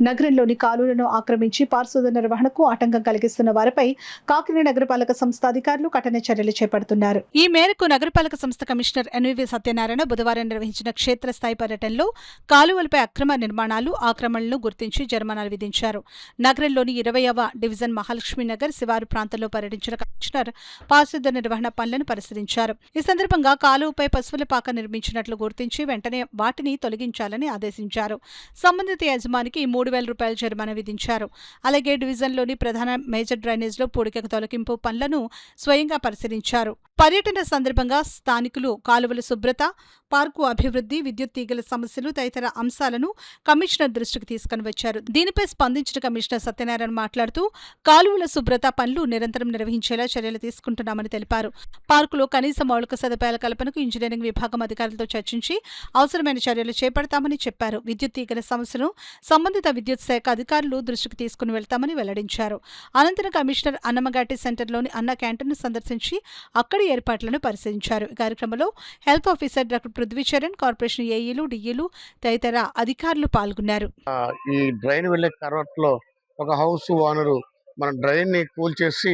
నగరంలోని కాలువలను ఆక్రమించి పారిశుధ్య నిర్వహణకు ఆటంకం కలిగిస్తున్న వారిపై కాకినాడ నగరపాలక సంస్థ అధికారులు కఠిన చర్యలు చేపడుతున్నారు. ఈ మేరకు నగరపాలక సంస్థ కమిషనర్ ఎన్వివి సత్యనారాయణ బుధవారం నిర్వహించిన క్షేత్రస్థాయి పర్యటనలో కాలువలపై అక్రమ నిర్మాణాలు, ఆక్రమణలను గుర్తించి జరిమానాలు విధించారు. నగరంలోని 20వ డివిజన్ మహాలక్ష్మీనగర్ శివారు ప్రాంతంలో పర్యటించిన కమిషనర్ పారిశుధ్య నిర్వహణ పనులను పరిశీలించారు. ఈ సందర్భంగా కాలువపై పశువుల పాక నిర్మించినట్లు గుర్తించి వెంటనే వాటిని తొలగించాలని ఆదేశించారు. సంబంధిత యజమానికి 3,000 రూపాయల జరిమానా విధించారు. అలాగే డివిజన్లోని ప్రధాన మేజర్ డ్రైనేజ్లో పూడిక తొలగింపు పనులను స్వయంగా పరిశీలించారు. పర్యటన సందర్భంగా స్థానికులు కాలువల శుభ్రత, పార్కు అభివృద్ధి, విద్యుత్ తీగల సమస్యలు తదితర అంశాలను కమిషనర్ దృష్టికి తీసుకుని వచ్చారు. దీనిపై స్పందించిన కమిషనర్ సత్యనారాయణ మాట్లాడుతూ కాలువల శుభ్రత పనులు నిరంతరం నిర్వహించేలా చర్యలు తీసుకుంటున్నామని తెలిపారు. పార్కులో కనీస మౌలిక సదుపాయాల కల్పనకు ఇంజనీరింగ్ విభాగం అధికారులతో చర్చించి అవసరమైన చర్యలు చేపడతామని చెప్పారు. విద్యుత్ తీగల సమస్యను సంబంధిత విద్యుత్ శాఖ అధికారులు దృష్టికి తీసుకుని వెళ్తామని వెల్లడించారు. అనంతరం కమిషనర్ అన్నమఘాటి సెంటర్లోని అన్న క్యాంటీన్ను సందర్శించి అక్కడి ఏర్పాట్లను పరిశీలించారు. ఈ కార్యక్రమంలో health officer doctor Prithvicharan, corporation ఏఈలు, డిఈలు తదితర అధికారులు పాల్గొన్నారు. ఈ డ్రైన్ వెళ్లే కరవట్లో ఒక హౌస్ ఓనరు మన డ్రైన్ ని కూల్చేసి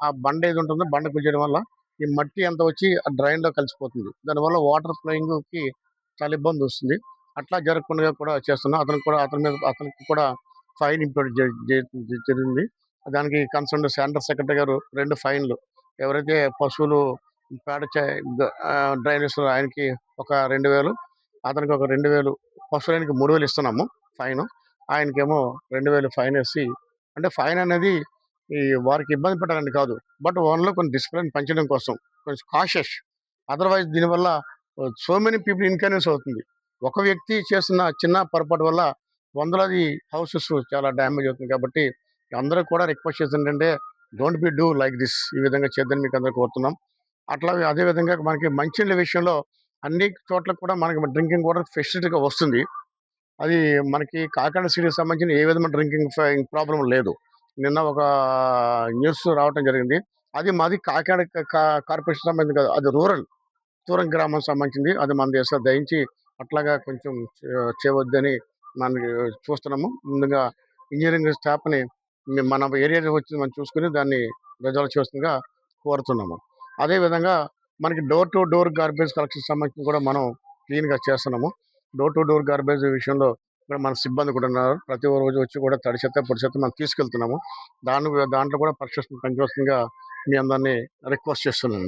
ఆ బండ ఏది ఉంటుందో బండ కూల్చేయడం వల్ల ఈ మట్టి అంతా వచ్చి ఆ డ్రైన్ లో కలిసిపోతుంది. దానివల్ల వాటర్ ఫ్లోయింగ్ కి చాలా ఇబ్బంది వస్తుంది. అట్లా జరగకుండా కూడా చేస్తున్నాం. అతనికి కూడా ఫైన్ ఇంప్లీట్ జరిగింది. దానికి కన్సర్న్ సెంటర్ సెక్రటరీ గారు 2 ఫైన్లు, ఎవరైతే పశువులు పేడ డ్రైనేజ్ ఆయనకి ఒక 2,000, అతనికి ఒక 2,000, పశువులకి 3,000 ఇస్తున్నాము ఫైన్. ఆయనకేమో 2,000 ఫైన్ వేసి, అంటే ఫైన్ అనేది ఈ వారికి ఇబ్బంది పెట్టాలని కాదు, బట్ ఓన్లో కొన్ని డిసిప్లిన్ పెంచడం కోసం కొంచెం కాషియస్. అదర్వైజ్ దీనివల్ల సో మెనీ పీపుల్ ఇన్కన్వీనియన్స్ అవుతుంది. ఒక వ్యక్తి చేసిన చిన్న పొరపాటు వల్ల వందలాది హౌసెస్ చాలా డ్యామేజ్ అవుతుంది. కాబట్టి అందరూ కూడా రిక్వెస్ట్ చేస్తుంది ఏంటంటే don't be do like this, ఈ విధంగా చేద్దని మీకు అందరూ కోరుతున్నాం. అట్లా అదేవిధంగా మనకి మంచినీళ్ళ విషయంలో అన్ని చోట్ల కూడా మనకి డ్రింకింగ్ వాటర్ ఫెసిలిటీగా వస్తుంది. అది మనకి కాకినాడ సిటీకి సంబంధించిన ఏ విధమైన డ్రింకింగ్ ప్రాబ్లం లేదు. నిన్న ఒక న్యూస్ రావటం జరిగింది. అది మాది కాకినాడ కార్పొరేషన్ సంబంధించి కాదు, అది దూరం గ్రామం సంబంధించింది. అది మన దేశం దయించి అట్లాగా కొంచెం చేయవద్దని మనకి చూస్తున్నాము. ముందుగా ఇంజనీరింగ్ స్టాఫ్ని మన ఏరియా వచ్చి మనం చూసుకుని దాన్ని రిజాల్వ్ చేస్తుందిగా కోరుతున్నాము. అదేవిధంగా మనకి door to door garbage collection సంబంధించి కూడా మనం క్లీన్గా చేస్తున్నాము. డోర్ టు డోర్ గార్బేజ్ విషయంలో కూడా మన సిబ్బంది కూడా ఉన్నారు. ప్రతి రోజు వచ్చి కూడా తడి చెత్త పొడి చెత్త మనం తీసుకెళ్తున్నాము. దాంట్లో కూడా పరిశుభ్రత పనిచేస్తుందిగా మీ అందరినీ రిక్వెస్ట్ చేస్తున్నాను.